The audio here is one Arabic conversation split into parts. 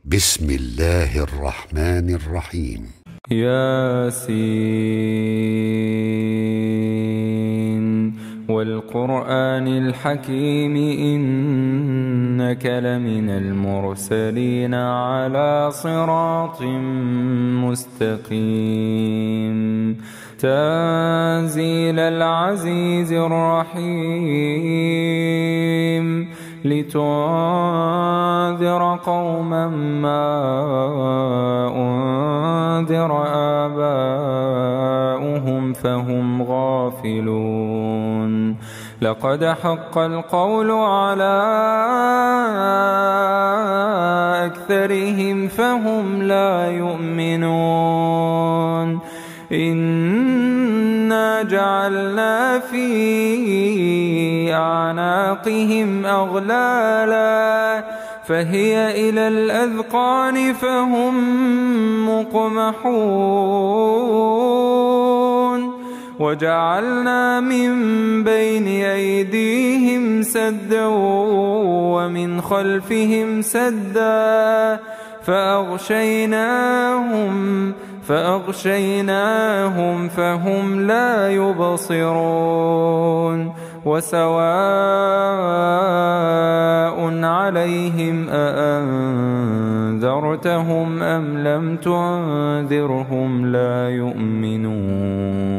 بسم الله الرحمن الرحيم. ياسين والقرآن الحكيم إنك لمن المرسلين على صراط مستقيم تنزيل العزيز الرحيم لتنذر قوما ما أنذر آباؤهم فهم غافلون لقد حق القول على أكثرهم فهم لا يؤمنون إنا جعلنا في أعناقهم أغلالا فهي إلى الأذقان فهم مقمحون وجعلنا من بين أيديهم سدا ومن خلفهم سدا فأغشيناهم فهم لا يبصرون وسواء عليهم أأنذرتهم أم لم تنذرهم لا يؤمنون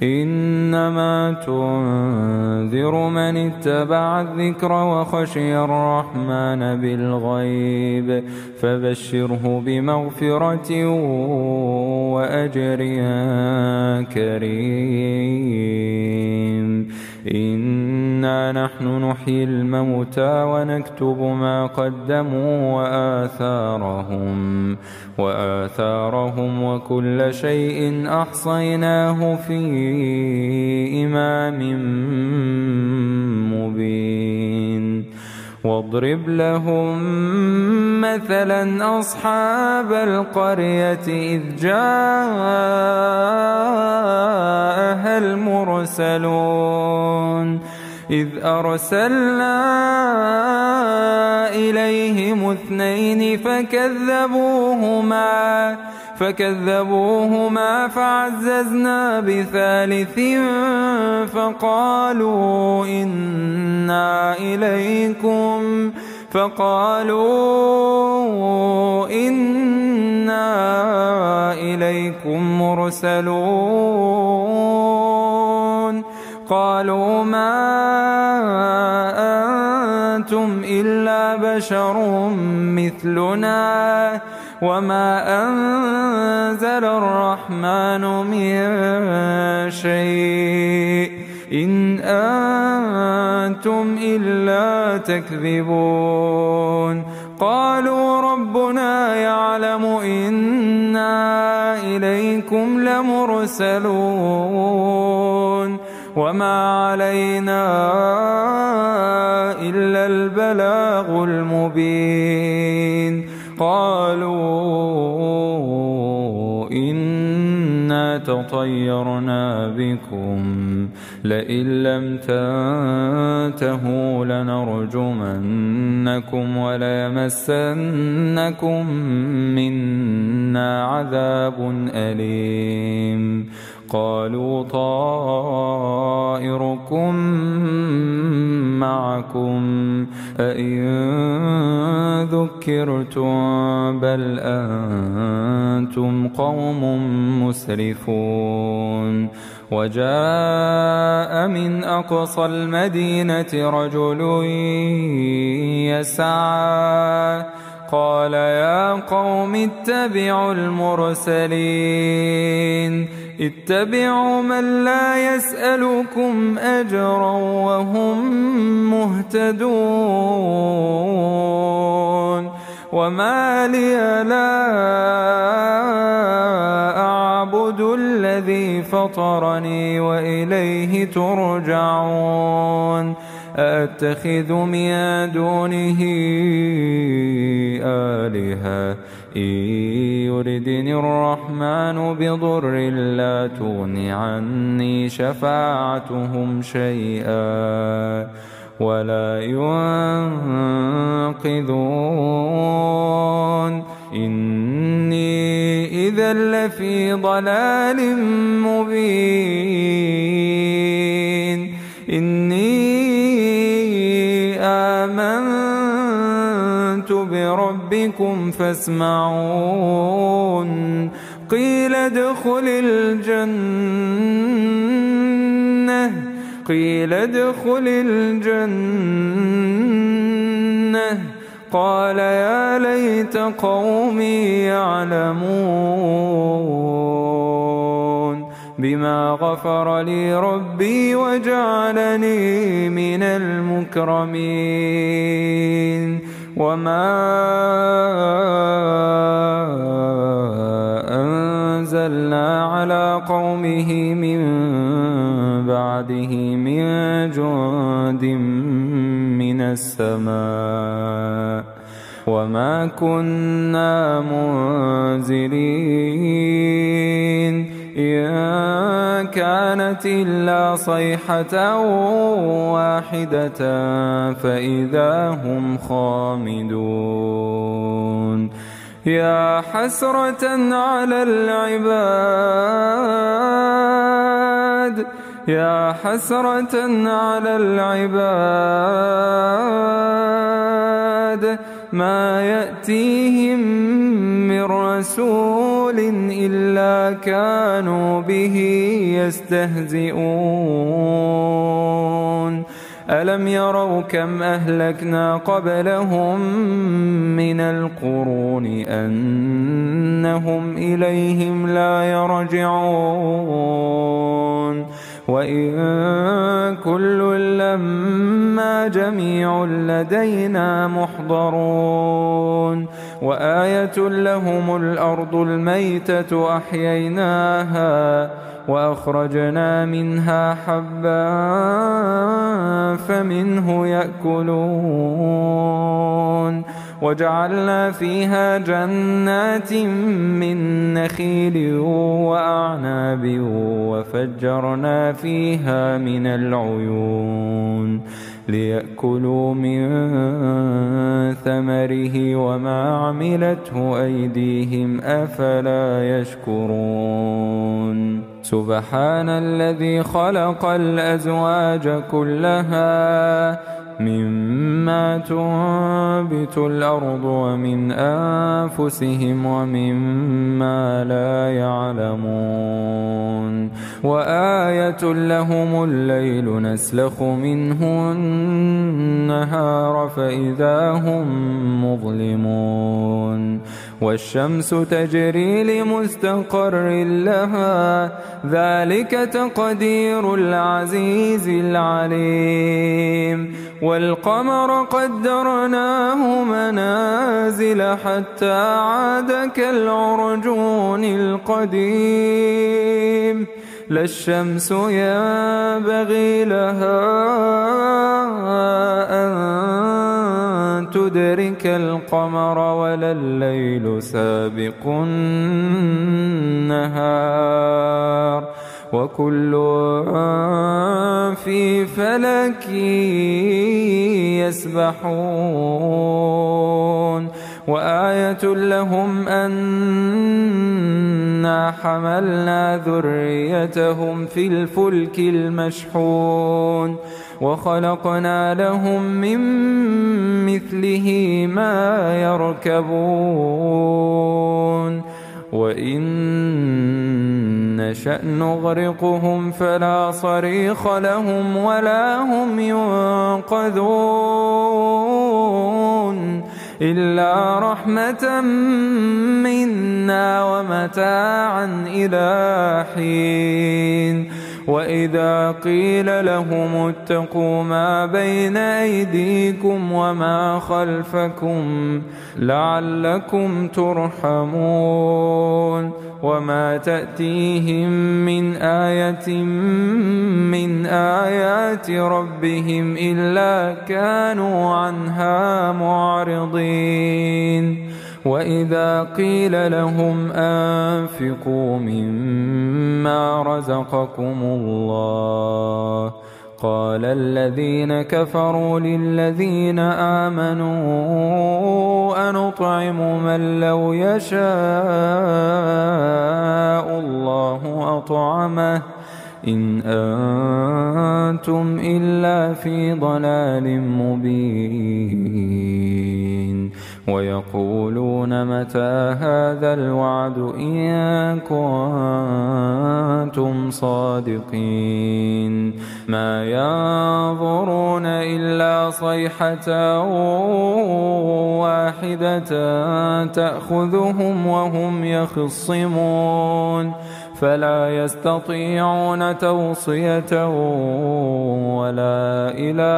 إنما تنذر من اتبع الذكر وخشي الرحمن بالغيب فبشره بمغفرة وأجر كريم إنا نحن نحيي الموتى ونكتب ما قدموا وآثارهم وكل شيء أحصيناه في إمام مبين واضرب لهم مثلا أصحاب القرية إذ جاءها المرسلون إذ أرسلنا إليهم اثنين فكذبوهما فعززنا بثالث فقالوا إنا إليكم مرسلون قالوا ما أنتم إلا بشر مثلنا وما أنزل الرحمن من شيء إن أنتم إلا تكذبون قالوا ربنا يعلم إنا إليكم لمرسلون وما علينا إلا البلاغ المبين قالوا إنا تطيرنا بكم لئن لم تنتهوا لنرجمنكم وليمسنكم منا عذاب أليم قالوا طائركم معكم أئن ذكرتم بل أنتم قوم مسرفون وجاء من أقصى المدينة رجل يسعى قال يا قوم اتبعوا المرسلين اتبعوا من لا يسألكم أجرا وهم مهتدون وما لي لا أعبد الذي فطرني وإليه ترجعون أأتخذ من دونه آلهة إن يردني الرحمن بضر لا تغن عني شفاعتهم شيئا ولا ينقذون إني إذا لفي ضلال مبين إني آمنت بربكم فاسمعون قيل ادخل الجنة قال يا ليت قومي يعلمون بما غفر لي ربي وجعلني من المكرمين وما أنزلنا على قومه من بعده من جند من السماء وما كنا منزلين إن كانت إلا صيحة واحدة فإذا هم خامدون يا حسرة على العباد ما يأتيهم من رسول إلا كانوا به يستهزئون ألم يروا كم أهلكنا قبلهم من القرون أنهم إليهم لا يرجعون وإن كل لما جميع لدينا محضرون وآية لهم الأرض الميتة أحييناها وأخرجنا منها حبا فمنه يأكلون وجعلنا فيها جنات من نخيل وأعناب وفجرنا فيها من العيون ليأكلوا من ثمره وما عملته أيديهم أفلا يشكرون سبحان الذي خلق الأزواج كلها مما تنبت الأرض ومن أنفسهم ومما لا يعلمون وآية لهم الليل نسلخ منه النهار فإذا هم مظلمون والشمس تجري لمستقر لها ذلك تقدير العزيز العليم والقمر قدرناه منازل حتى عاد كالعرجون القديم لا الشمس ينبغي لها أن تدرك القمر ولا الليل سابق النهار وكل في فلك يسبحون وآية لهم أنا حملنا ذريتهم في الفلك المشحون وخلقنا لهم من مثله ما يركبون وإن نشأ نغرقهم فلا صريخ لهم ولا هم ينقذون إلا رحمة منا ومتاعا إلى حين وإذا قيل لهم اتقوا ما بين أيديكم وما خلفكم لعلكم ترحمون وما تأتيهم من آية من آيات ربهم إلا كانوا عنها معرضين وإذا قيل لهم أنفقوا مما رزقكم الله قال الذين كفروا للذين آمنوا أنطعم من لو يشاء الله أطعمه إن أنتم إلا في ضلال مبين ويقولون متى هذا الوعد إن كنتم صادقين ما ينظرون إلا صيحة واحدة تأخذهم وهم يخصمون فلا يستطيعون توصية ولا إلى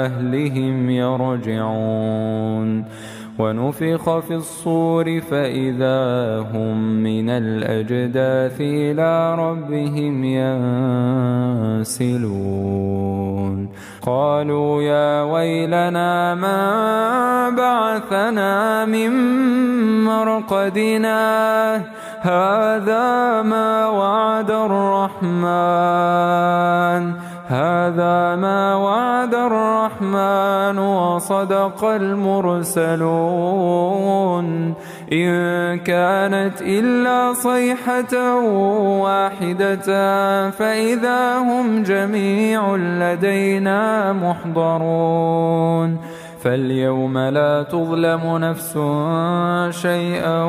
أهلهم يرجعون ونفخ في الصور فإذا هم من الأجداث إلى ربهم ينسلون قالوا يا ويلنا ما بعثنا من مرقدنا هذا ما وعد الرحمن وصدق المرسلون إن كانت إلا صيحة واحدة فإذا هم جميع لدينا محضرون فاليوم لا تظلم نفس شيئا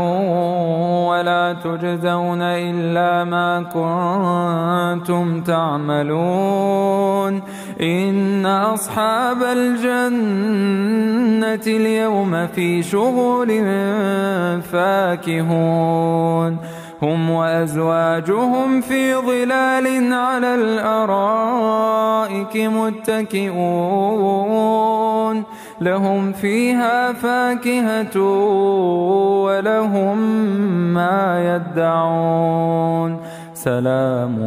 ولا تجزون إلا ما كنتم تعملون إن أصحاب الجنة اليوم في شغل فاكهون هم وأزواجهم في ظلال على الأرائك متكئون لهم فيها فاكهة ولهم ما يدعون سلام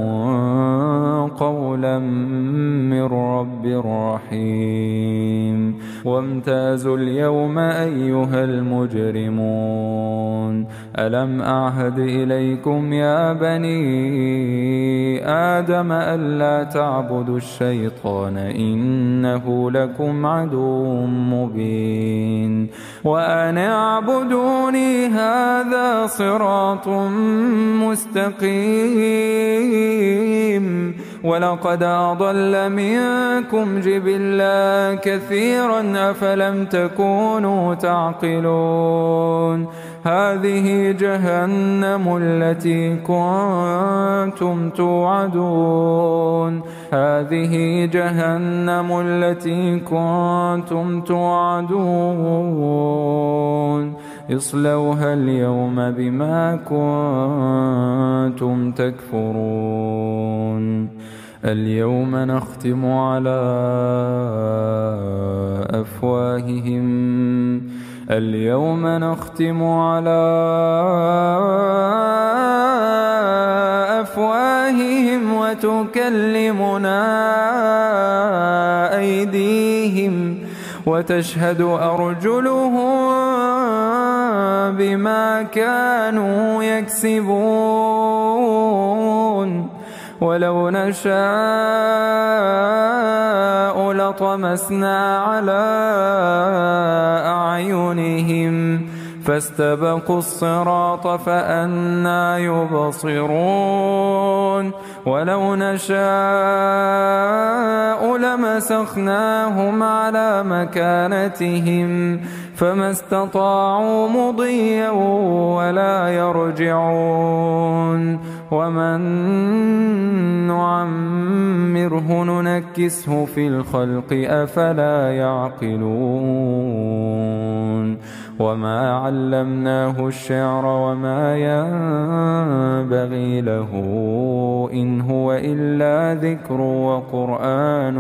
قولا من رب رحيم وامتازوا اليوم أيها المجرمون ألم أعهد إليكم يا بني آدم ألا تعبدوا الشيطان إنه لكم عدو مبين وأن اعبدوني هذا صراط مستقيم ولقد أضل منكم جبلا كثيرا أفلم تكونوا تعقلون هذه جهنم التي كنتم توعدون اصلوها اليوم بما كنتم تكفرون اليوم نختم على أفواههم وتكلمنا أيديهم وتشهد أرجلهم بما كانوا يكسبون ولو نشاء لطمسنا على أعينهم فاستبقوا الصراط فأنى يبصرون ولو نشاء لمسخناهم على مكانتهم فما استطاعوا مضيا ولا يرجعون ومن نعمره ننكسه في الخلق أفلا يعقلون وما علمناه الشعر وما ينبغي له إن هو إلا ذكر وقرآن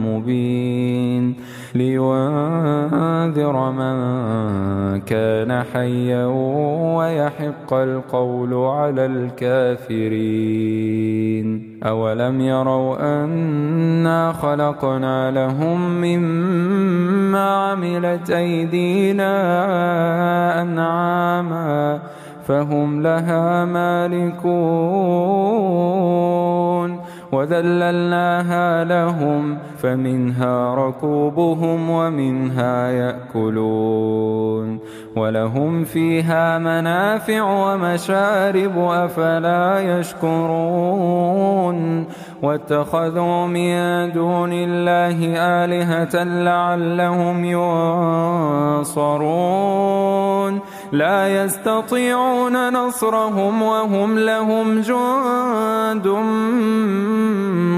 مبين لينذر من كان حيا ويحق القول على الكافرين أولم يروا أنا خلقنا لهم مما عملت أيدينا أنعاما فهم لها مالكون وذللناها لهم فمنها ركوبهم ومنها يأكلون ولهم فيها منافع ومشارب أفلا يشكرون واتخذوا من دون الله آلهة لعلهم ينصرون لا يستطيعون نصرهم وهم لهم جند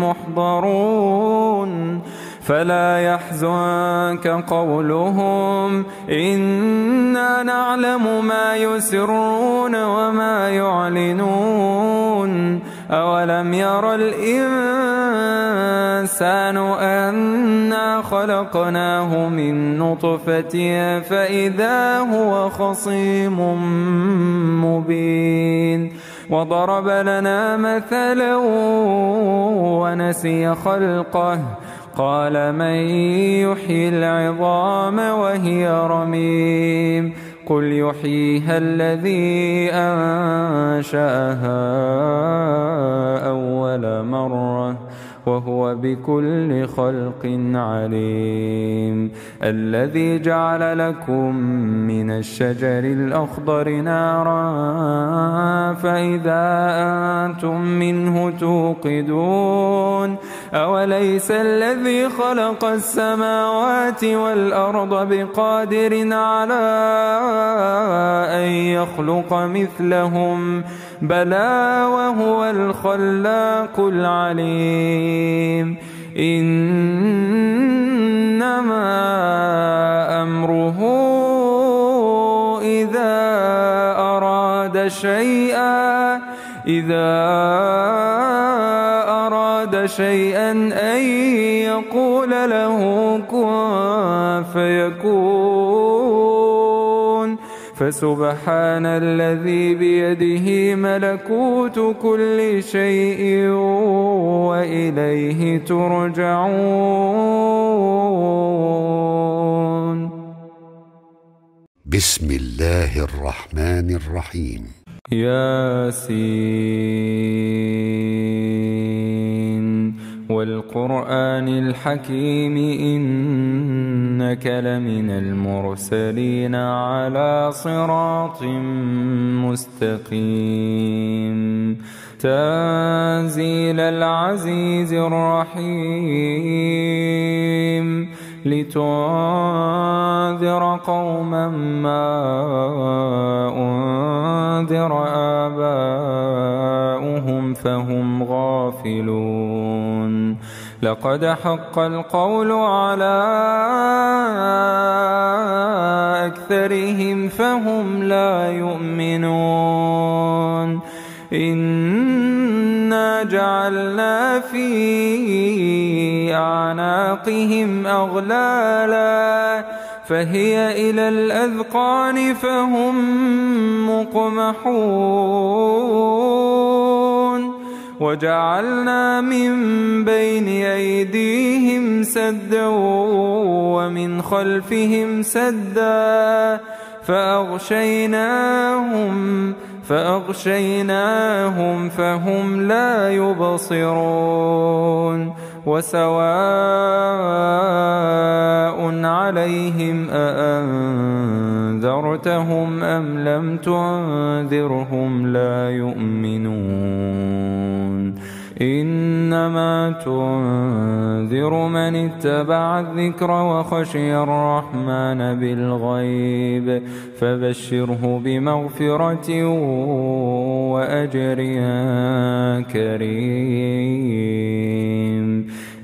محضرون فلا يحزنك قولهم إنا نعلم ما يسرون وما يعلنون أولم ير الإنسان أنا خلقناه من نطفة فإذا هو خصيم مبين وضرب لنا مثلا ونسي خلقه قال من يحيي العظام وهي رميم قل يحييها الذي أنشأها أول مرة وهو بكل خلق عليم الذي جعل لكم من الشجر الأخضر نارا فإذا أنتم منه توقدون أوليس الذي خلق السماوات والأرض بقادر على أن يخلق مثلهم بلى وهو الخلاق العليم إنما أمره إذا أراد شيئا أن يقول له كن فيكون فسبحان الذي بيده ملكوت كل شيء وإليه ترجعون. بسم الله الرحمن الرحيم. ياسين والقرآن الحكيم إنك لمن المرسلين على صراط مستقيم تنزيل العزيز الرحيم لتنذر قوما ما أنذر آباؤهم فهم غافلون لقد حق القول على أكثرهم فهم لا يؤمنون إنا جعلنا في أعناقهم أغلالا فهي إلى الأذقان فهم مقمحون وجعلنا من بين أيديهم سدا ومن خلفهم سدا فأغشيناهم فهم لا يبصرون وسواء عليهم أأنذرتهم أم لم تنذرهم لا يؤمنون إنما تنذر من اتبع الذكر وخشي الرحمن بالغيب فبشره بمغفرة وأجر كريم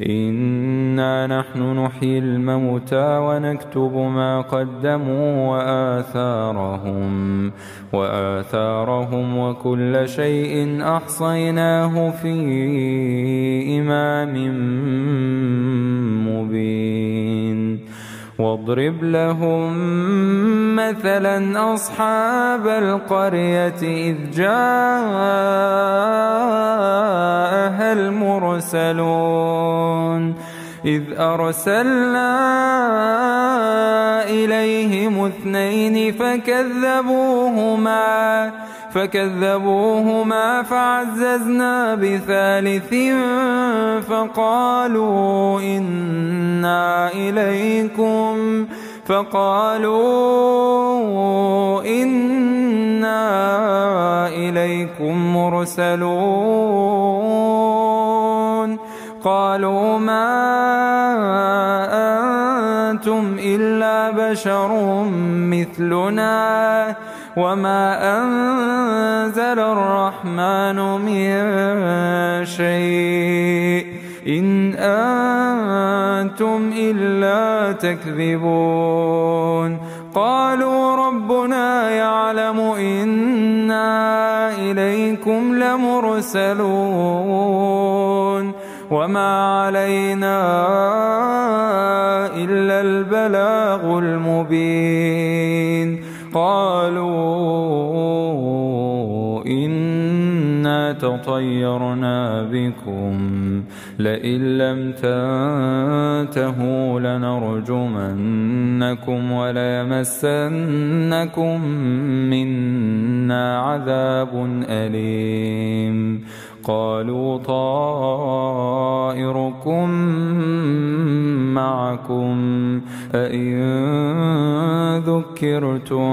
إنا نحن نحيي الموتى ونكتب ما قدموا وآثارهم وكل شيء أحصيناه في إمام مبين واضرب لهم مثلا أصحاب القرية إذ جاءها المرسلون إذ أرسلنا فكذبوهما فعززنا بثالث فقالوا إنا إليكم مرسلون قالوا ما أنتم إلا بشر مثلنا وما أنزل الرحمن من شيء إن أنتم إلا تكذبون قالوا ربنا يعلم إنا إليكم لمرسلون وما علينا إلا البلاغ المبين قالوا إنا تطيرنا بكم لئن لم تنتهوا لنرجمنكم وليمسنكم منا عذاب أليم قالوا طائركم معكم أئن ذكرتم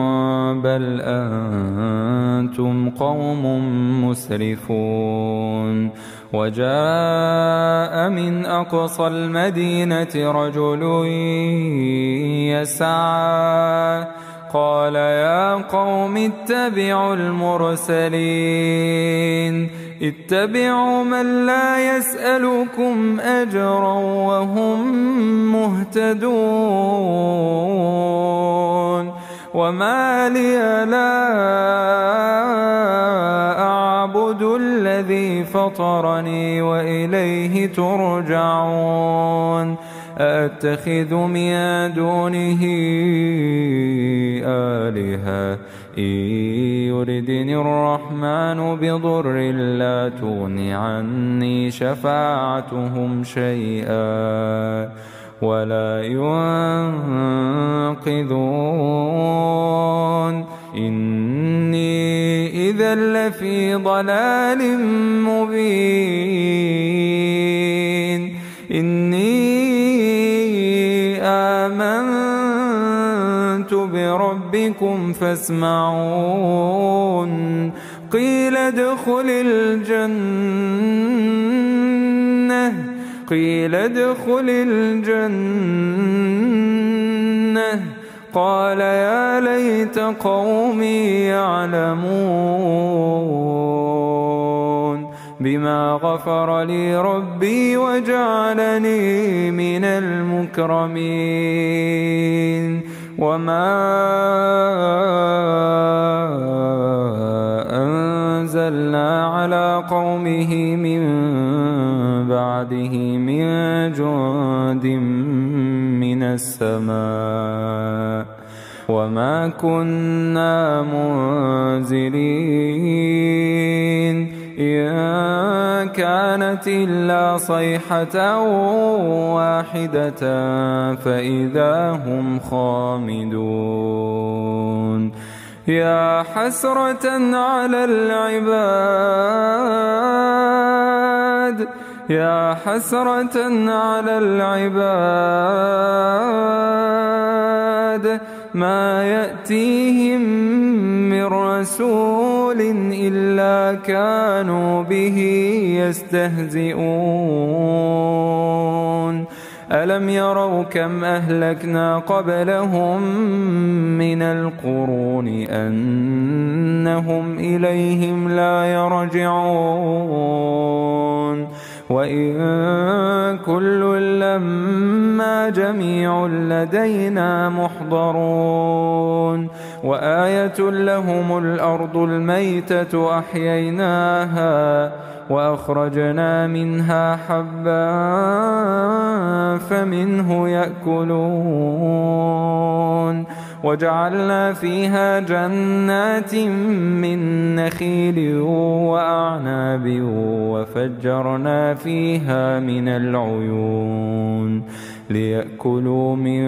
بل أنتم قوم مسرفون وجاء من أقصى المدينة رجل يسعى قال يا قوم اتبعوا المرسلين اتبعوا من لا يسألكم أجرا وهم مهتدون وما لي لا أعبد الذي فطرني وإليه ترجعون أأتخذ من دونه آلهة إن يردني الرحمن بضر لا تغن عني شفاعتهم شيئا ولا ينقذون إني إذا لفي ضلال مبين إني آمنت بربكم فاسمعون قيل ادخل الجنة قال يا ليت قومي يعلمون بما غفر لي ربي وجعلني من المكرمين وما أنزلنا على قومه من بعده من جند من السماء وما كنا منزلين إن كانت إلا صيحة واحدة فإذا هم خامدون يا حسرة على العباد ما يأتيهم من رسول إلا كانوا به يستهزئون ألم يروا كم أهلكنا قبلهم من القرون أنهم إليهم لا يرجعون وإن كل لما جميع لدينا محضرون وآية لهم الأرض الميتة أحييناها وأخرجنا منها حبا فمنه يأكلون وجعلنا فيها جنات من نخيل وأعناب وفجرنا فيها من العيون ليأكلوا من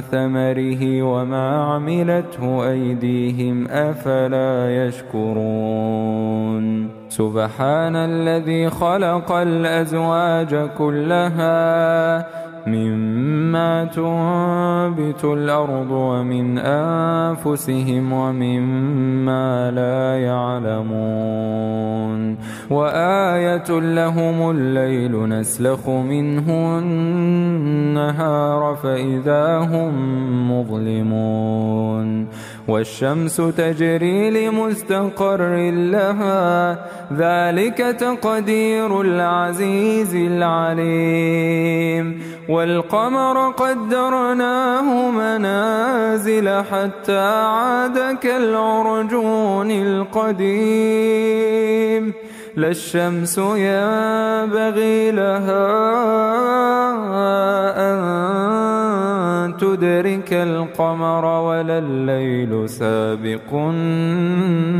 ثمره وما عملته أيديهم أفلا يشكرون سبحان الذي خلق الأزواج كلها مما تنبت الأرض ومن أنفسهم ومما لا يعلمون وآية لهم الليل نسلخ منه النهار فإذا هم مظلمون والشمس تجري لمستقر لها ذلك تقدير العزيز العليم والقمر قدرناه منازل حتى عاد كالعرجون القديم لا الشمس ينبغي لها أن تدرك القمر ولا الليل سابق النهار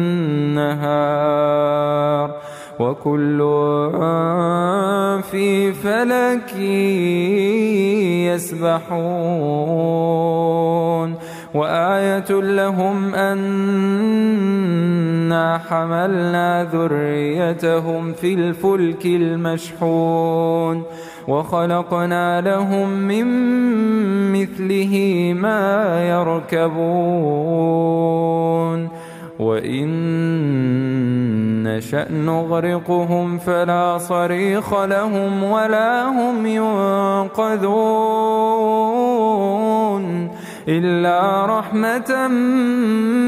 وكل في فلك يسبحون وآية لهم أنا حملنا ذريتهم في الفلك المشحون وخلقنا لهم من مثله ما يركبون وإن نشأ نغرقهم فلا صريخ لهم ولا هم ينقذون إلا رحمة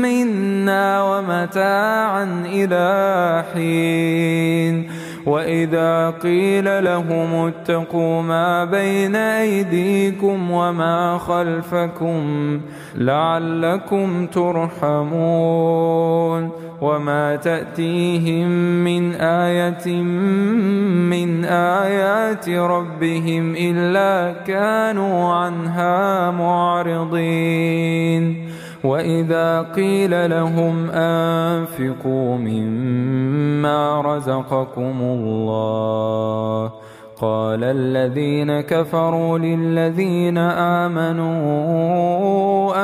منا ومتاعا إلى حين وإذا قيل لهم اتقوا ما بين أيديكم وما خلفكم لعلكم ترحمون وما تأتيهم من آية من آيات ربهم إلا كانوا عنها معرضين وإذا قيل لهم أنفقوا مما رزقكم الله قال الذين كفروا للذين آمنوا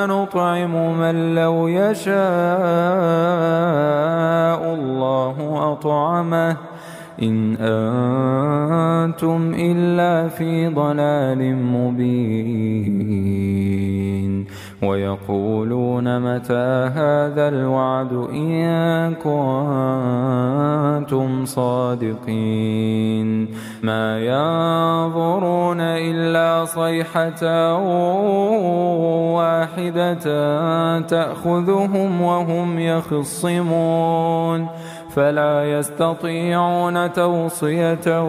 أنطعم من لو يشاء الله أطعمه إن أنتم إلا في ضلال مبين ويقولون متى هذا الوعد إن كنتم صادقين ما ينظرون إلا صيحة واحدة تأخذهم وهم يخصمون فلا يستطيعون توصية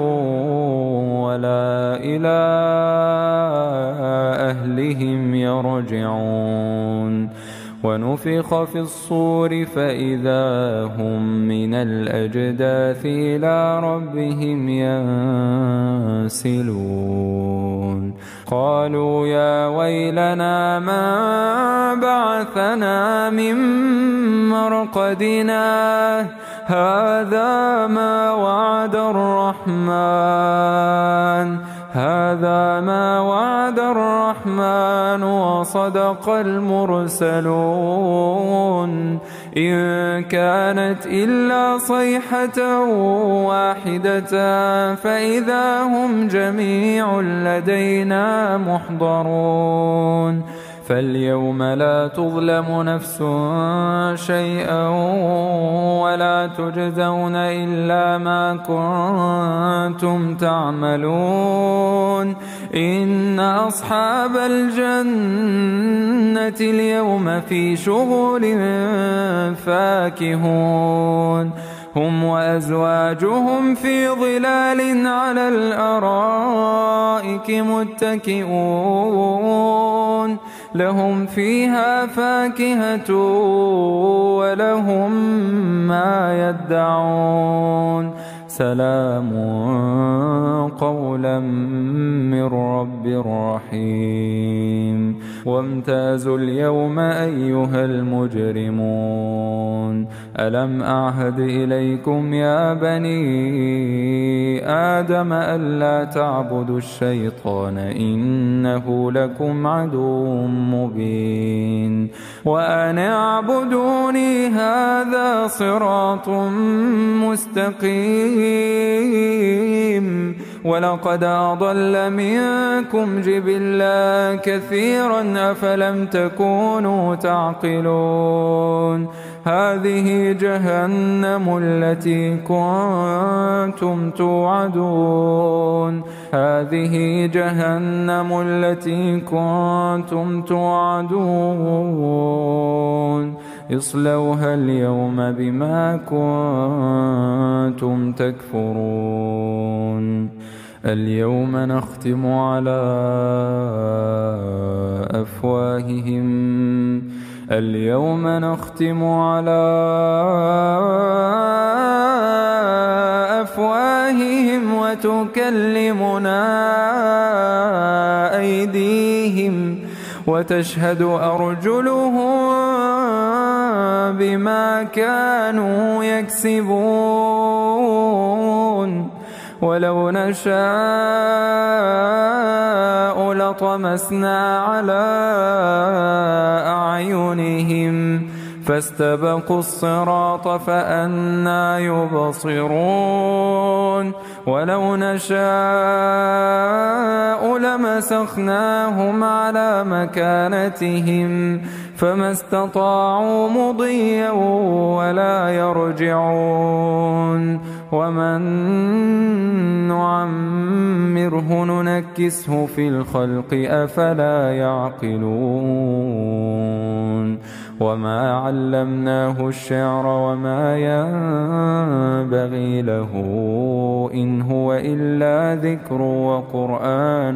ولا إلى أهلهم يرجعون ونفخ في الصور فإذا هم من الأجداث إلى ربهم ينسلون قالوا يا ويلنا ما بعثنا من مرقدنا هذا ما وعد الرحمن وصدق المرسلون إن كانت إلا صيحة واحدة فإذا هم جميع لدينا محضرون فاليوم لا تظلم نفس شيئا ولا تجزون إلا ما كنتم تعملون إن أصحاب الجنة اليوم في شغل فاكهون هم وأزواجهم في ظلال على الأرائك متكئون لهم فيها فاكهة ولهم ما يدعون سلام قولا من رب رحيم وامتازوا اليوم أيها المجرمون ألم أعهد إليكم يا بني آدم ألا تعبدوا الشيطان إنه لكم عدو مبين وأن اعبدوني هذا صراط مستقيم ولقد أضل منكم جبلا كثيرا أفلم تكونوا تعقلون هذه جهنم التي كنتم توعدون هذه جهنم التي كنتم توعدون اصلوها اليوم بما كنتم تكفرون اليوم نختم على أفواههم وتكلمنا أيديهم وتشهد أرجلهم بما كانوا يكسبون ولو نشاء لطمسنا على أعينهم فاستبقوا الصراط فأنى يبصرون ولو نشاء لمسخناهم على مكانتهم فما استطاعوا مضيا ولا يرجعون ومن نعمره ننكسه في الخلق أفلا يعقلون وما علمناه الشعر وما ينبغي له إن هو إلا ذكر وقرآن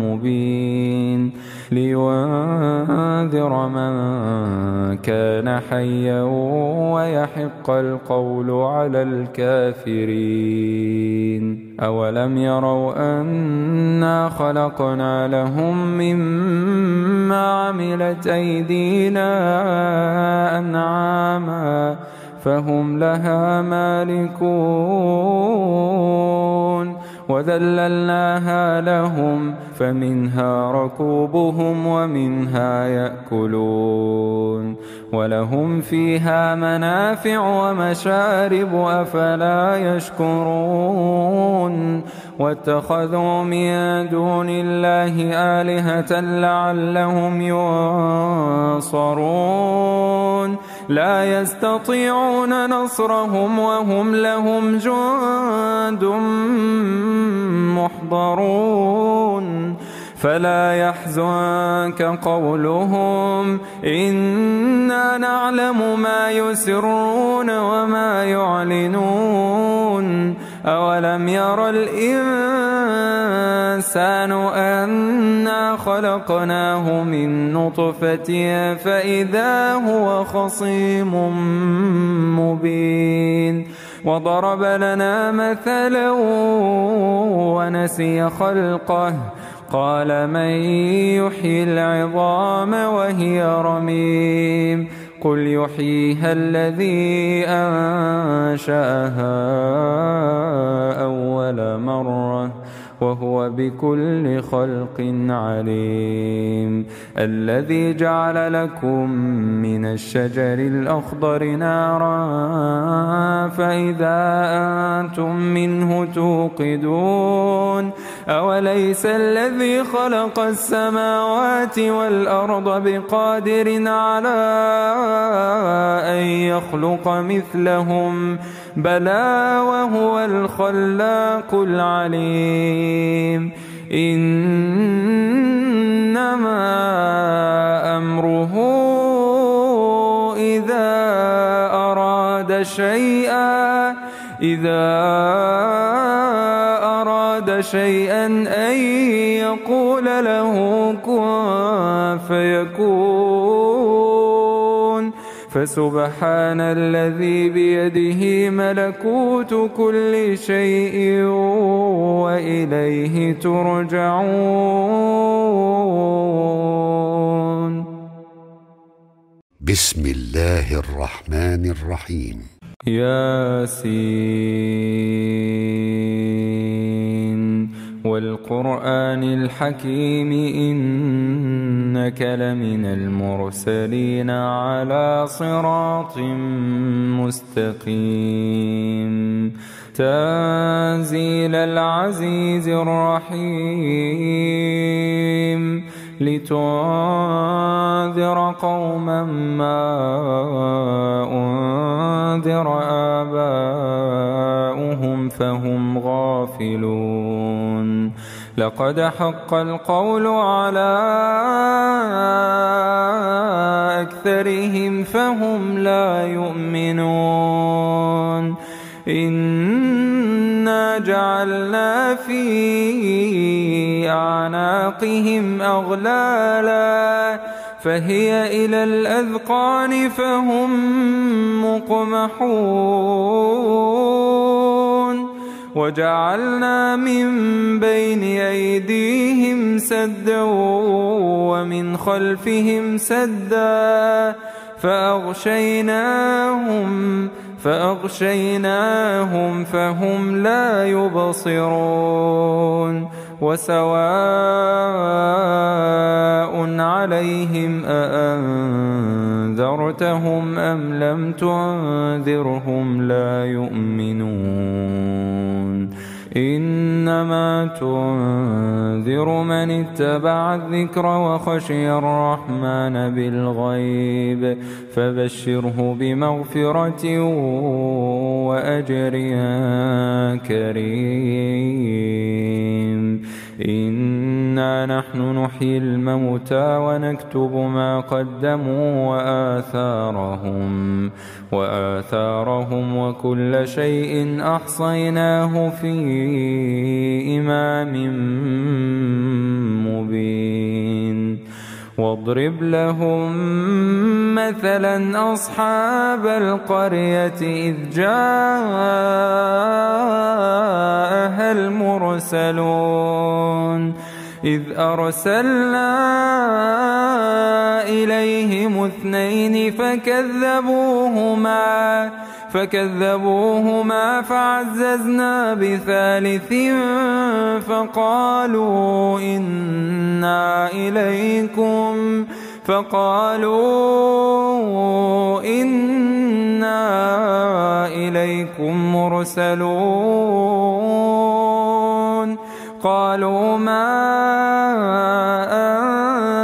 مبين لينذر من كان حيا ويحق القول على الكافرين أولم يروا أنا خلقنا لهم مما عملت أيدينا أنعاما فهم لها مالكون وذللناها لهم فمنها ركوبهم ومنها يأكلون ولهم فيها منافع ومشارب أفلا يشكرون واتخذوا من دون الله آلهة لعلهم ينصرون لا يستطيعون نصرهم وهم لهم جند محضرون فلا يحزنك قولهم إنا نعلم ما يسرون وما يعلنون أولم ير الإنسان أنا خلقناه من نطفة فإذا هو خصيم مبين وضرب لنا مثلا ونسي خلقه قال من يحيي العظام وهي رميم قل يحييها الذي أنشأها أول مرة وهو بكل خلق عليم الذي جعل لكم من الشجر الأخضر نارا فإذا أنتم منه توقدون أوليس الذي خلق السماوات والأرض بقادر على أن يخلق مثلهم بلى وهو الخلاق العليم إنما أمره إذا أراد شيئا أن يقول له كن فيكون فسبحان الذي بيده ملكوت كل شيء وإليه ترجعون. بسم الله الرحمن الرحيم. ياسين والقرآن الحكيم إنك لمن المرسلين على صراط مستقيم تنزيل العزيز الرحيم لتنذر قوما ما أنذر آباؤهم فهم غافلون لقد حق القول على أكثرهم فهم لا يؤمنون إنا جعلنا في أعناقهم أغلالا فهي إلى الأذقان فهم مقمحون وجعلنا من بين أيديهم سدا ومن خلفهم سدا فأغشيناهم فهم لا يبصرون وسواء عليهم أأنذرتهم أم لم تنذرهم لا يؤمنون إنما تنذر من اتبع الذكر وخشي الرحمن بالغيب فبشره بمغفرة وأجر كريم إنا نحن نحيي الموتى ونكتب ما قدموا وآثارهم وكل شيء أحصيناه في إمام مبين واضرب لهم مثلا أصحاب القرية إذ جاءها المرسلون إذ أرسلنا إليهم 2 فكذبوهما فعززنا ب3 فقالوا إنا إليكم مرسلون قالوا ما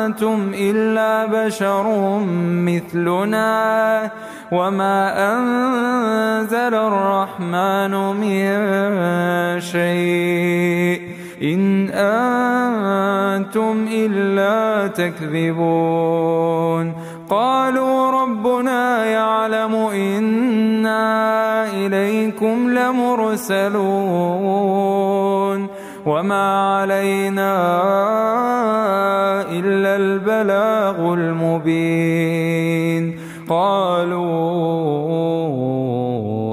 أنتم إلا بشر مثلنا وما أنزل الرحمن من شيء إن أنتم إلا تكذبون قالوا ربنا يعلم إنا إليكم لمرسلون وما علينا إلا البلاغ المبين قالوا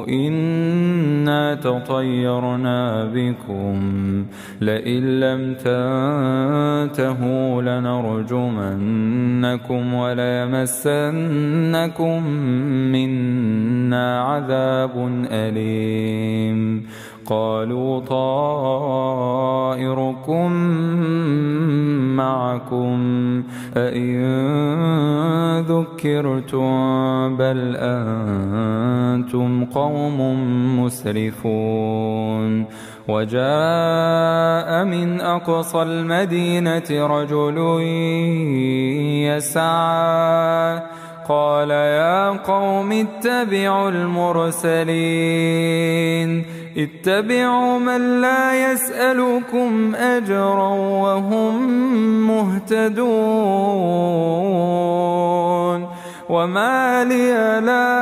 إنا تطيرنا بكم لئن لم تنتهوا لنرجمنكم وليمسنكم منا عذاب أليم قالوا طائركم معكم أئن ذكرتم بل أنتم قوم مسرفون وجاء من أقصى المدينة رجل يسعى قال يا قوم اتبعوا المرسلين اتبعوا من لا يسألكم أجرا وهم مهتدون وما لي لا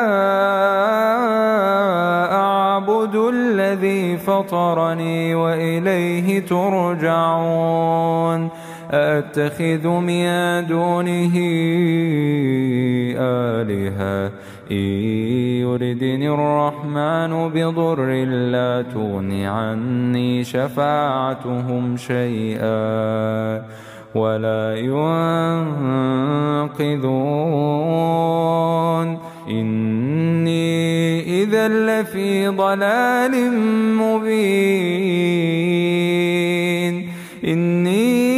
أعبد الذي فطرني وإليه ترجعون أأتخذ من دونه آلهة إن يردني الرحمن بضر لا تغن عني شفاعتهم شيئا ولا ينقذون إني إذا لفي ضلال مبين إني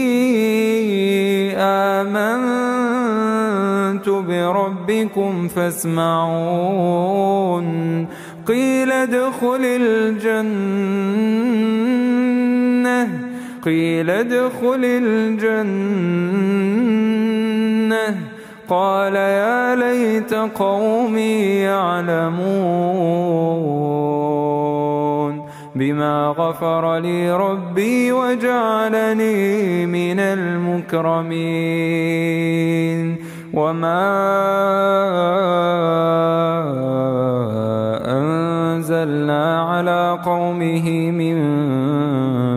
آمنت بربكم فاسمعون قيل ادخل الجنة قال يا ليت قومي يعلمون بما غفر لي ربي وجعلني من المكرمين وما أنزلنا على قومه من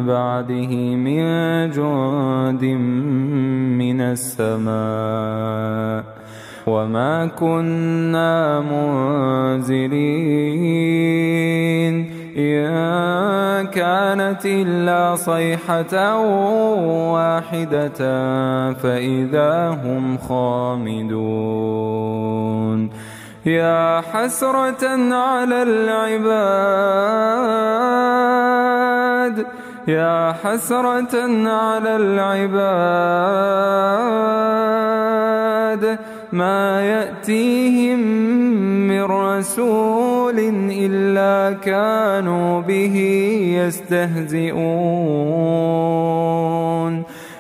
بعده من جند من السماء وما كنا منزلين إن كانت إلا صيحة واحدة فإذا هم خامدون يا حسرة على العباد ما يأتيهم من رسول إلا كانوا به يستهزئون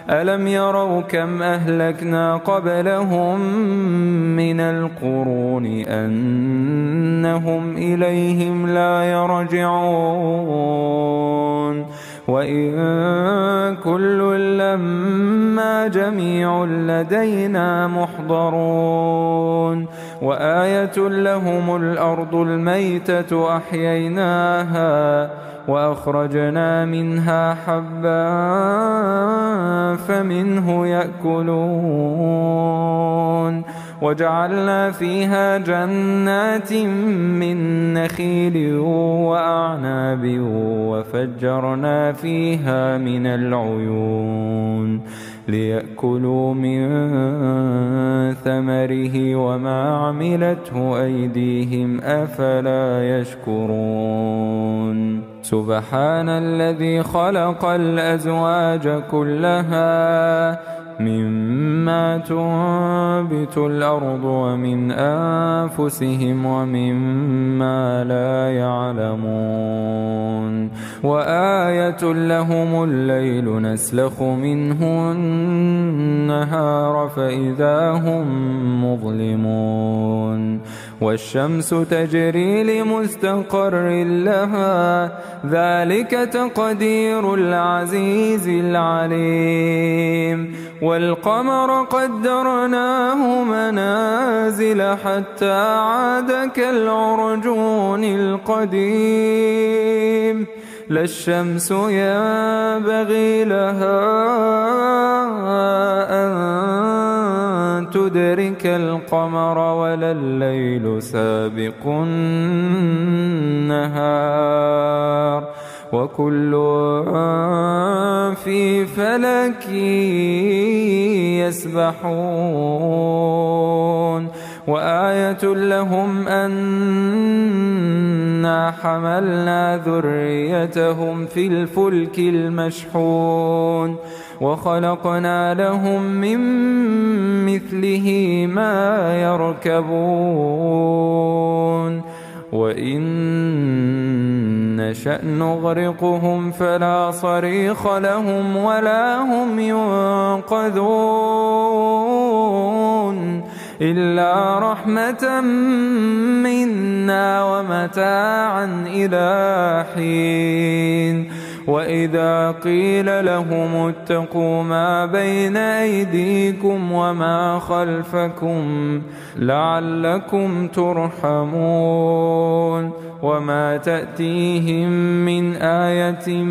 ألم يروا كم أهلكنا قبلهم من القرون أنهم إليهم لا يرجعون وإن كل لما جميع لدينا محضرون وآية لهم الأرض الميتة أحييناها وأخرجنا منها حبا فمنه يأكلون وجعلنا فيها جنات من نخيل وأعناب وفجرنا فيها من العيون ليأكلوا من ثمره وما عملته أيديهم أفلا يشكرون سبحان الذي خلق الأزواج كلها مما تنبت الأرض ومن أنفسهم ومما لا يعلمون وآية لهم الليل نسلخ منه النهار فإذا هم مظلمون والشمس تجري لمستقر لها ذلك تقدير العزيز العليم والقمر قدرناه منازل حتى عاد كالعرجون القديم لا الشمس ينبغي لها أن تدرك القمر ولا الليل سابق النهار وكل في فلك يسبحون وآية لهم أنا حملنا ذريتهم في الفلك المشحون وخلقنا لهم من مثله ما يركبون وإن نشأ نغرقهم فلا صريخ لهم ولا هم ينقذون إلا رحمة منا ومتاعا إلى حين وإذا قيل لهم اتقوا ما بين أيديكم وما خلفكم لعلكم ترحمون وما تأتيهم من آية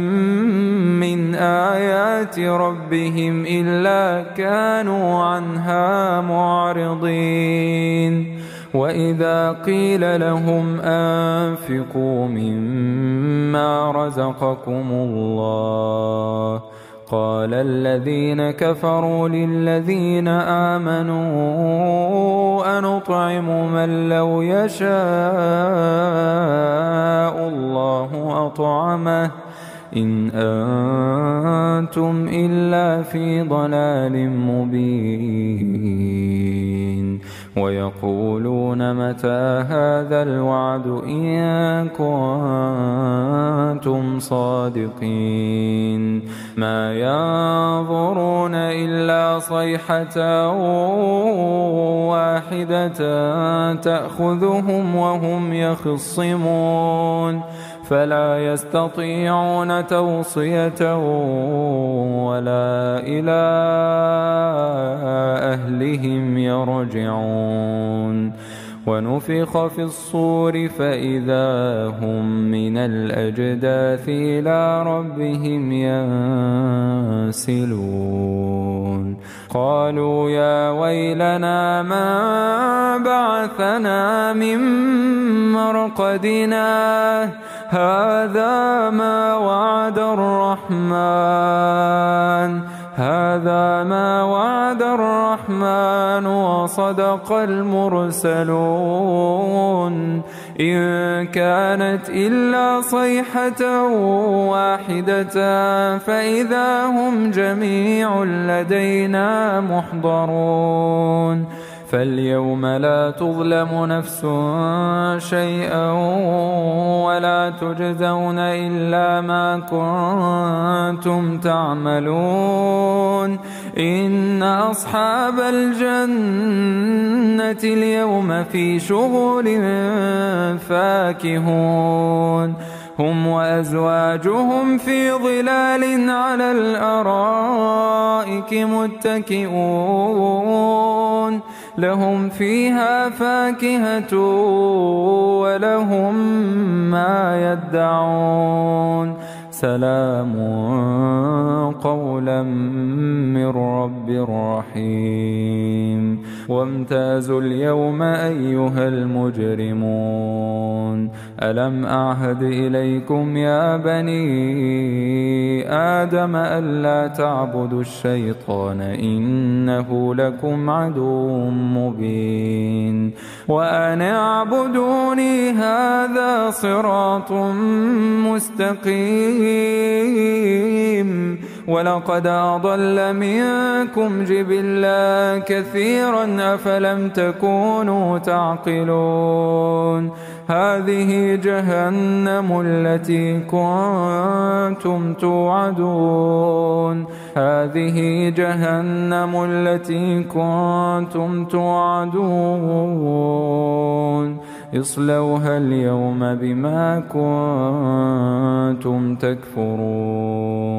من آيات ربهم إلا كانوا عنها معرضين وإذا قيل لهم أنفقوا مما رزقكم الله قال الذين كفروا للذين آمنوا أنطعم من لو يشاء الله أطعمه إن أنتم إلا في ضلال مبين ويقولون متى هذا الوعد إن كنتم صادقين ما ينظرون إلا صيحة واحدة تأخذهم وهم يخصمون فلا يستطيعون توصية ولا إلى أهلهم يرجعون ونفخ في الصور فإذا هم من الأجداث إلى ربهم ينسلون قالوا يا ويلنا ما بعثنا من مرقدنا هذا ما وعد الرحمن وصدق المرسلون إن كانت إلا صيحة واحدة فإذا هم جميع لدينا محضرون فاليوم لا تظلم نفس شيئا ولا تجزون إلا ما كنتم تعملون إن أصحاب الجنة اليوم في شغل فاكهون هم وأزواجهم في ظلال على الأرائك متكئون لهم فيها فاكهة ولهم ما يدعون سلام قولا من رب رحيم وامتازوا اليوم أيها المجرمون ألم أعهد إليكم يا بني آدم ألا تعبدوا الشيطان إنه لكم عدو مبين وأن اعبدوني هذا صراط مستقيم ولقد أضل منكم جبلا كثيرا أفلم تكونوا تعقلون هذه جهنم التي كنتم توعدون هذه جهنم التي كنتم توعدون اصلوها اليوم بما كنتم تكفرون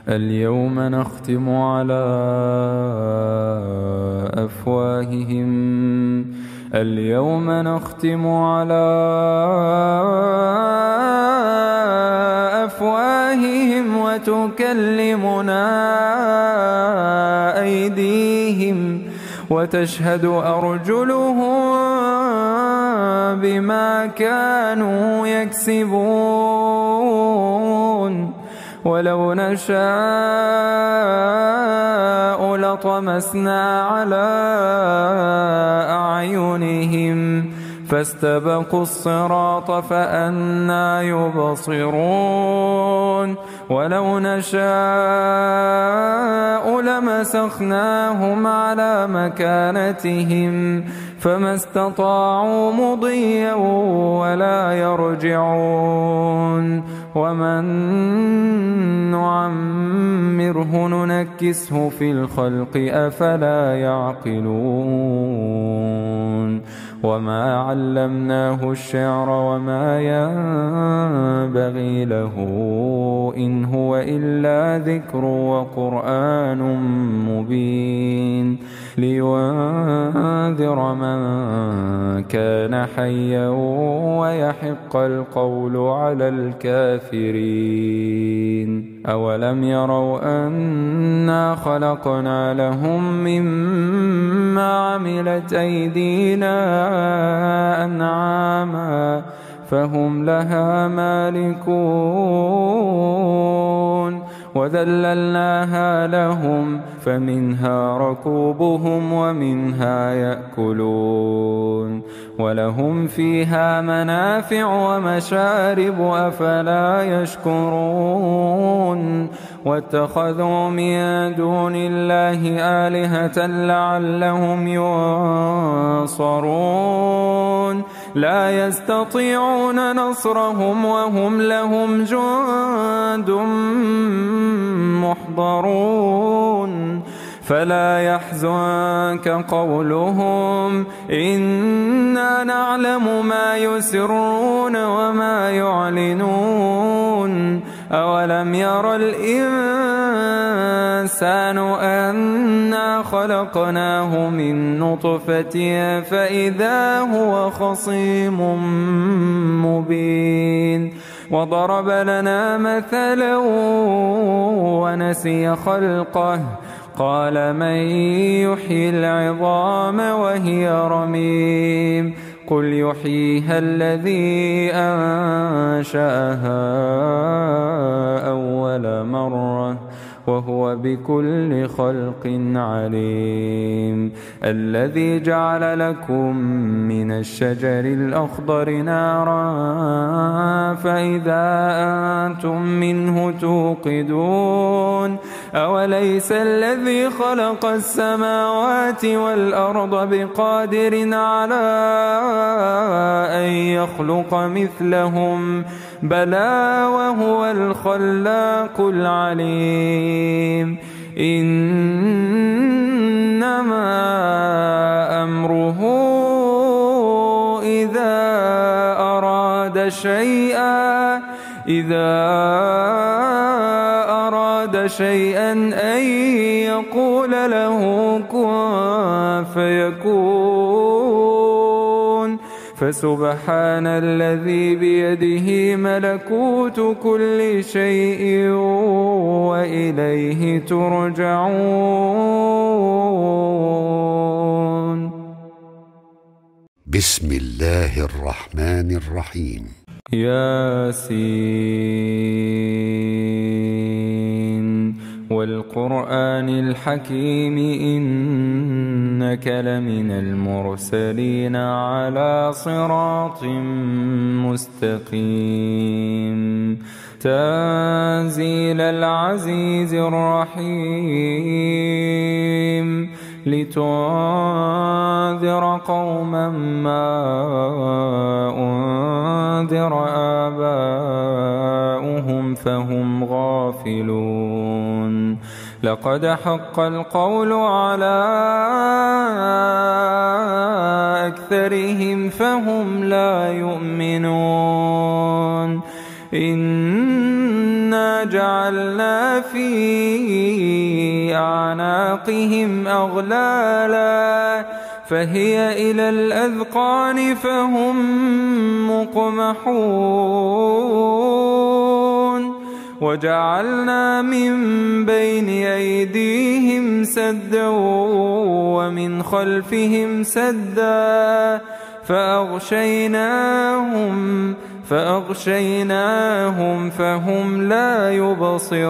اليوم نختم على أفواههم وتكلمنا أيديهم وتشهد أرجلهم بما كانوا يكسبون ولو نشاء لطمسنا على أعينهم فاستبقوا الصراط فأنى يبصرون ولو نشاء لمسخناهم على مكانتهم فما استطاعوا مضيا ولا يرجعون ومن نعمره ننكسه في الخلق أفلا يعقلون وما علمناه الشعر وما ينبغي له إن هو إلا ذكر وقرآن مبين لينذر من كان حيا ويحق القول على الكافرين. أولم يروا أنا خلقنا لهم مما عملت أيدينا أنعاما فهم لها مالكون وذللناها لهم فمنها ركوبهم ومنها يأكلون ولهم فيها منافع ومشارب أفلا يشكرون واتخذوا من دون الله آلهة لعلهم ينصرون لا يستطيعون نصرهم وهم لهم جند محضرون فلا يحزنك قولهم إنا نعلم ما يسرون وما يعلنون أولم ير الإنسان أنا خلقناه من نطفة فإذا هو خصيم مبين وضرب لنا مثلا ونسي خلقه قال من يحيي العظام وهي رميم قل يحييها الذي أنشأها أول مرة وهو بكل خلق عليم الذي جعل لكم من الشجر الأخضر نارا فإذا أنتم منه توقدون أوليس الذي خلق السماوات والأرض بقادر على أن يخلق مثلهم بلى وهو الخلاق العليم إنما أمره إذا أراد شيئا أن يقول له كن فيكون فسبحان الذي بيده ملكوت كل شيء وإليه ترجعون. بسم الله الرحمن الرحيم. ياسين والقرآن الحكيم إنك لمن المرسلين على صراط مستقيم تنزيل العزيز الرحيم لتنذر قوما ما أنذر آباؤهم فهم غافلون لقد حق القول على أكثرهم فهم لا يؤمنون إنا جعلنا في أعناقهم أغلالا فهي إلى الأذقان فهم مقمحون وجعلنا من بين أيديهم سدا ومن خلفهم سدا فأغشيناهم فهم لا يبصرون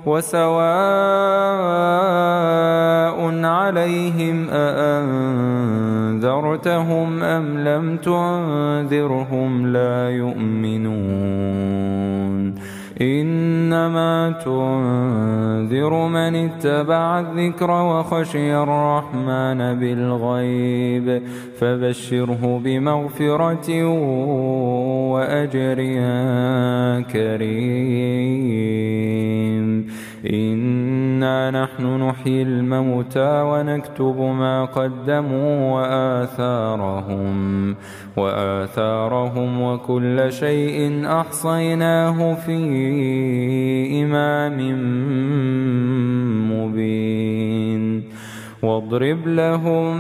وسواء عليهم أأنذرتهم أم لم تنذرهم لا يؤمنون إنما تنذر من اتبع الذكر وخشي الرحمن بالغيب فبشره بمغفرة وأجر كريم إنا نحن نحيي الموتى ونكتب ما قدموا وآثارهم وكل شيء أحصيناه في إمام مبين واضرب لهم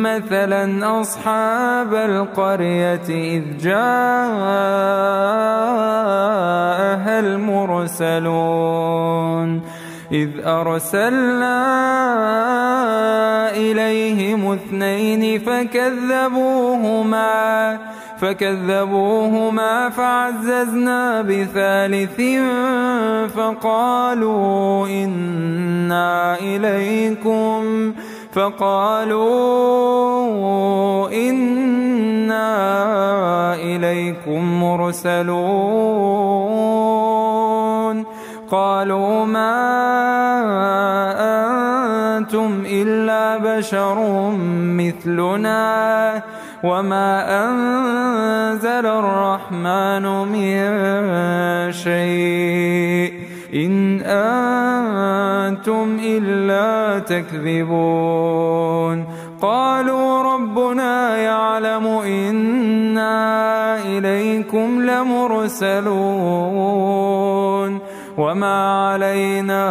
مثلا أصحاب القرية إذ جاءها المرسلون إذ أرسلنا إليهم 2 فكذبوهما فعززنا ب3 فقالوا إنا إليكم مرسلون قالوا ما أنتم إلا بشر مثلنا وما أنزل الرحمن من شيء إن أنتم إلا تكذبون قالوا ربنا يعلم إنا إليكم لمرسلون وما علينا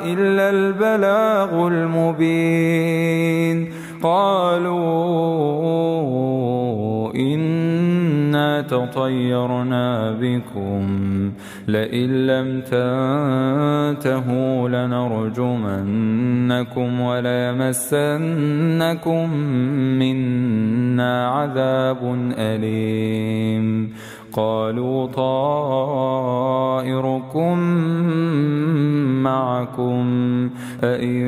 إلا البلاغ المبين قالوا إنا تطيرنا بكم لئن لم تنتهوا لنرجمنكم وليمسنكم منا عذاب أليم قالوا طائركم معكم أئن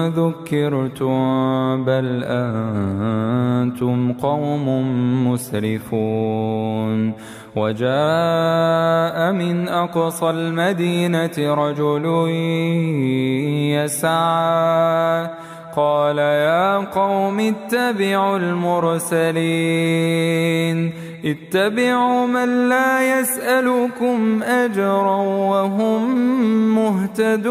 ذكرتم بل أنتم قوم مسرفون وجاء من أقصى المدينة رجل يسعى قال يا قوم اتبعوا المرسلين اتبعوا من لا يسألكم أجرا وهم مهتدون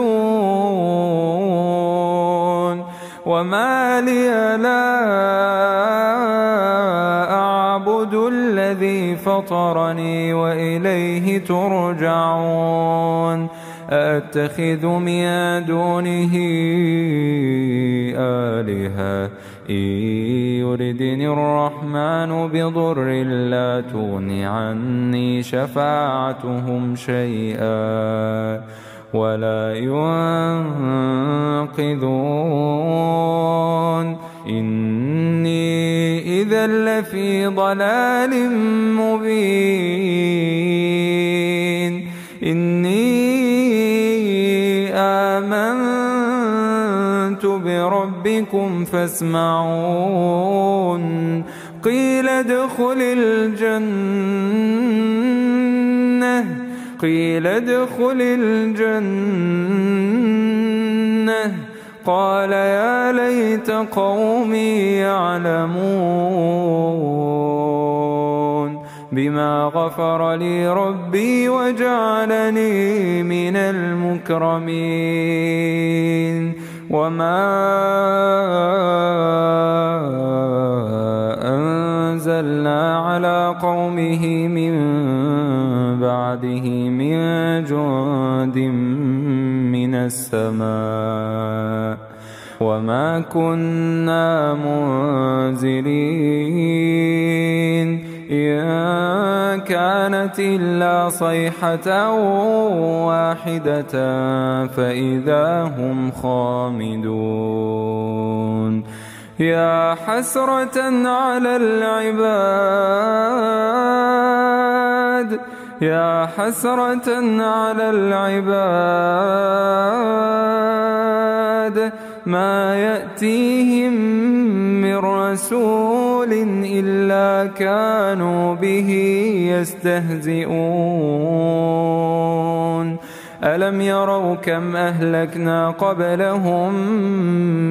وما لي لا أعبد الذي فطرني وإليه ترجعون أأتخذ من دونه آلهة إن يردني الرحمن بضر لا تغن عني شفاعتهم شيئا ولا ينقذون إني إذا لفي ضلال مبين إني آمنت بربكم فاسمعون قيل ادخل الجنة قال يا ليت قومي يعلمون بما غفر لي ربي وجعلني من المكرمين وما أنزلنا على قومه من بعده من جند من السماء وما كنا منزلين إن كانت إلا صيحة واحدة فإذا هم خامدون يا حسرة على العباد ما يأتيهم من رسول إلا كانوا به يستهزئون ألم يروا كم أهلكنا قبلهم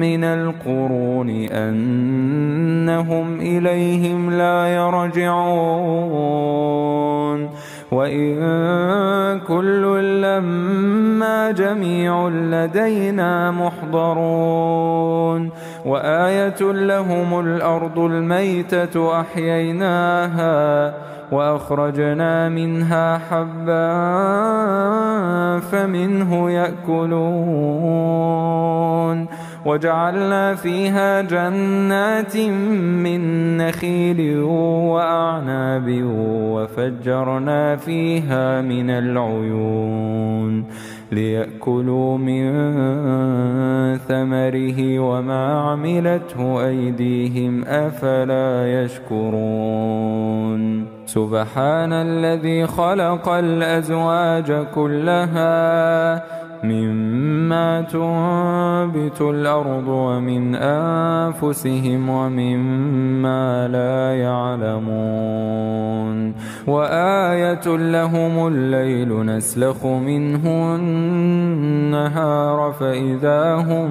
من القرون أنهم إليهم لا يرجعون وإن كل لما جميع لدينا محضرون وآية لهم الأرض الميتة أحييناها وأخرجنا منها حبا فمنه يأكلون وجعلنا فيها جنات من نخيل وأعناب وفجرنا فيها من العيون ليأكلوا من ثمره وما عملته أيديهم أفلا يشكرون سبحان الذي خلق الأزواج كلها مما تنبت الأرض ومن أنفسهم ومما لا يعلمون وآية لهم الليل نسلخ منه النهار فإذا هم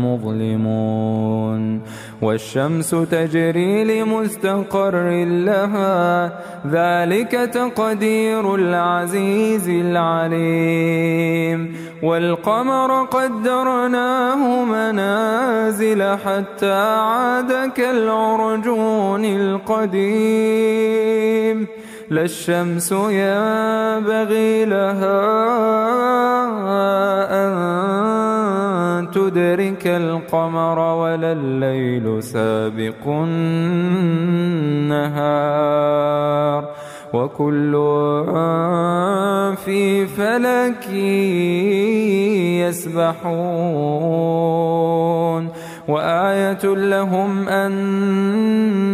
مظلمون والشمس تجري لمستقر لها ذلك تقدير العزيز العليم والقمر قدرناه منازل حتى عاد كالعرجون القديم لا الشمس ينبغي لها أن تدرك القمر ولا الليل سابق النهار وكل في فلك يسبحون وآية لهم أنا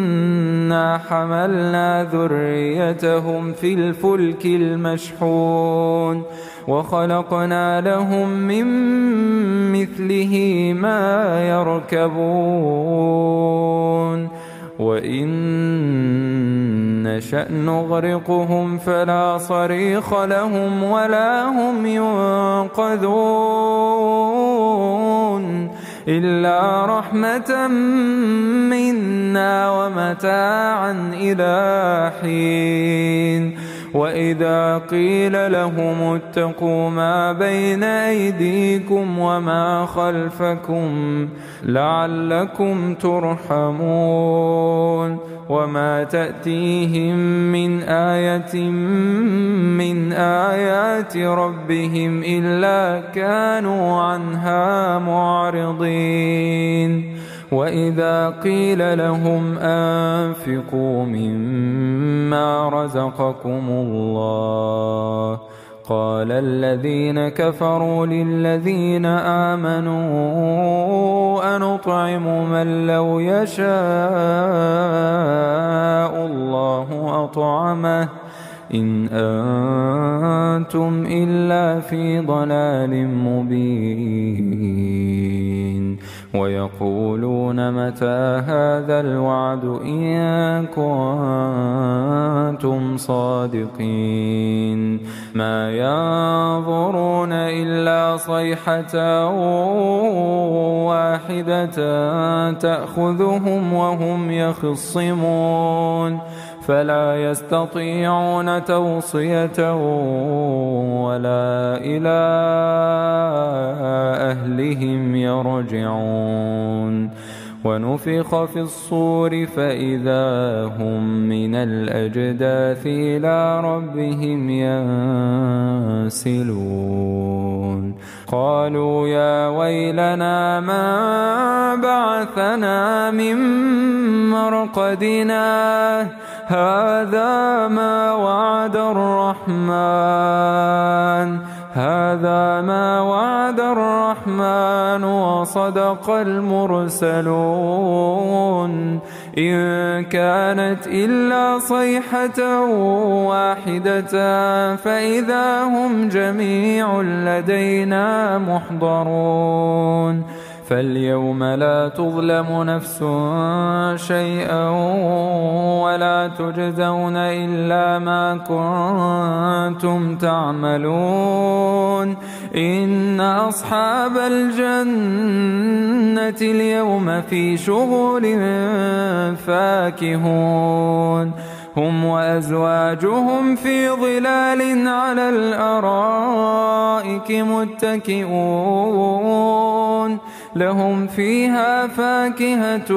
حملنا ذريتهم في الفلك المشحون وخلقنا لهم من مثله ما يركبون وإن نشأ نغرقهم فلا صريخ لهم ولا هم ينقذون إلا رحمة منا ومتاعا إلى حين وإذا قيل لهم اتقوا ما بين أيديكم وما خلفكم لعلكم ترحمون وما تأتيهم من آية من آيات ربهم إلا كانوا عنها معرضين وإذا قيل لهم أنفقوا مما رزقكم الله قال الذين كفروا للذين آمنوا أنطعم من لو يشاء الله أطعمه إن أنتم إلا في ضلال مبين ويقولون متى هذا الوعد إن كنتم صادقين ما ينظرون إلا صيحة واحدة تأخذهم وهم يخصمون فلا يستطيعون توصية ولا إلى أهلهم يرجعون ونفخ في الصور فإذا هم من الأجداث إلى ربهم ينسلون قالوا يا ويلنا ما بعثنا من مرقدنا هذا ما وعد الرحمن وصدق المرسلون إن كانت إلا صيحة واحدة فإذا هم جميع لدينا محضرون فاليوم لا تظلم نفس شيئا ولا تجزون إلا ما كنتم تعملون إن أصحاب الجنة اليوم في شغل فاكهون هم وأزواجهم في ظلال على الأرائك متكئون لهم فيها فاكهة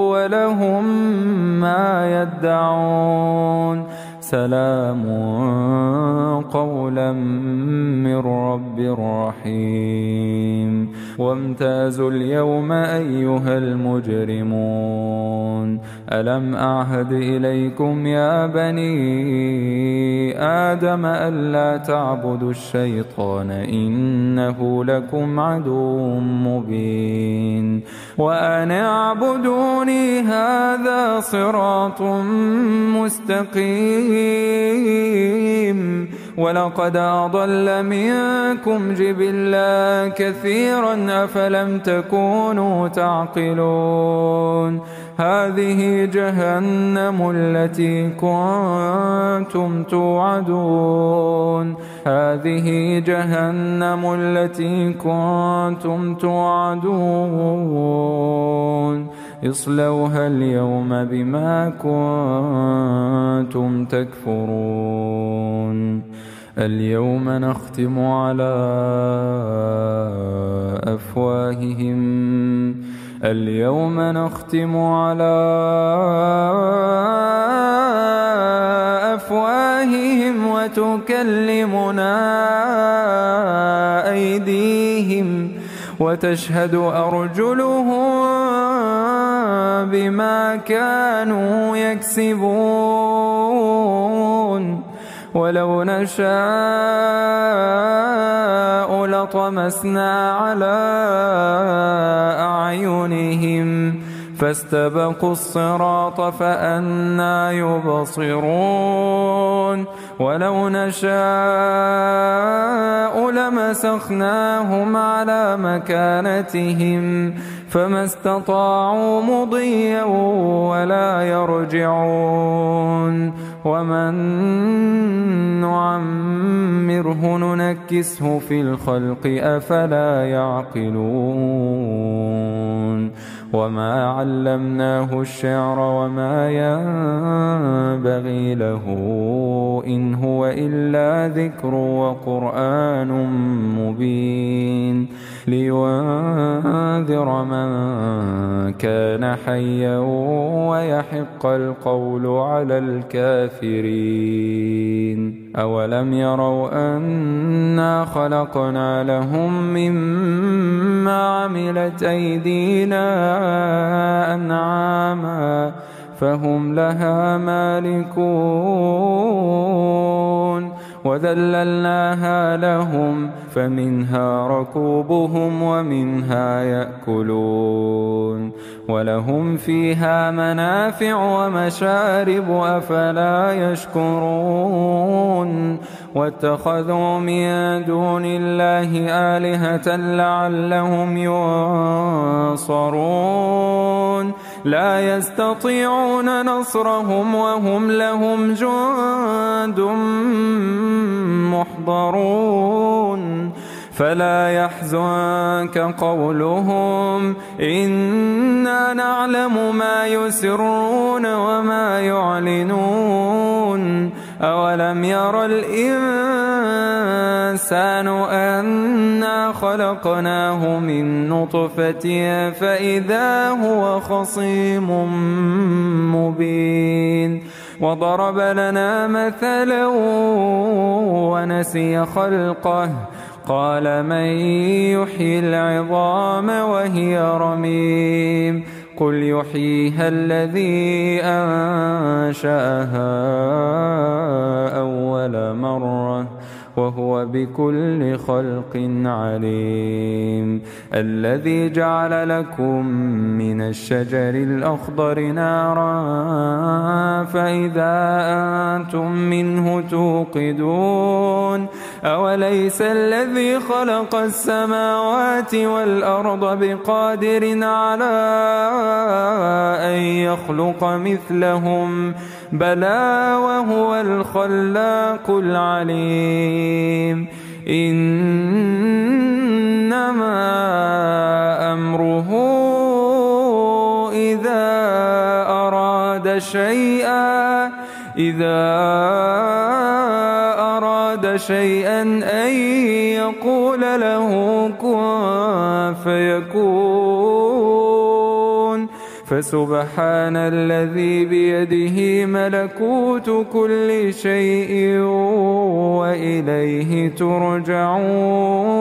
ولهم ما يدعون سلام قولا من رب رحيم وامتازوا اليوم أيها المجرمون ألم أعهد إليكم يا بني آدم ألا تعبدوا الشيطان إنه لكم عدو مبين وأن اعبدوني هذا صراط مستقيم ولقد أضل منكم جبلا كثيرا أفلم تكونوا تعقلون هذه جهنم التي كنتم توعدون هذه جهنم التي كنتم توعدون اصلوها اليوم بما كنتم تكفرون اليوم نختم على أفواههم وتكلمنا أيديهم وتشهد أرجلهم بما كانوا يكسبون ولو نشاء لطمسنا على أعينهم فاستبقوا الصراط فأنى يبصرون ولو نشاء لمسخناهم على مكانتهم فما استطاعوا مضيا ولا يرجعون ومن نعمره ننكسه في الخلق أفلا يعقلون وما علمناه الشعر وما ينبغي له إن هو إلا ذكر وقرآن مبين لينذر من كان حيا ويحق القول على الكافرين أولم يروا أنا خلقنا لهم مما عملت أيدينا أنعاما فهم لها مالكون وذللناها لهم فمنها ركوبهم ومنها يأكلون ولهم فيها منافع ومشارب أفلا يشكرون واتخذوا من دون الله آلهة لعلهم ينصرون لا يستطيعون نصرهم وهم لهم جند محضرون فلا يحزنك قولهم إنا نعلم ما يسرون وما يعلنون أولم ير الإنسان أنا خلقناه من نطفة فإذا هو خصيم مبين وضرب لنا مثلا ونسي خلقه قال من يحيي العظام وهي رميم قل يحييها الذي أنشأها أول مرة وهو بكل خلق عليم الذي جعل لكم من الشجر الأخضر نارا فإذا أنتم منه توقدون أوليس الذي خلق السماوات والأرض بقادر على أن يخلق مثلهم بلى وهو الخلاق العليم إنما أمره إذا أراد شيئا إذا أراد شيئا أن يقول له كن فيكون. فسبحان الذي بيده ملكوت كل شيء وإليه ترجعون.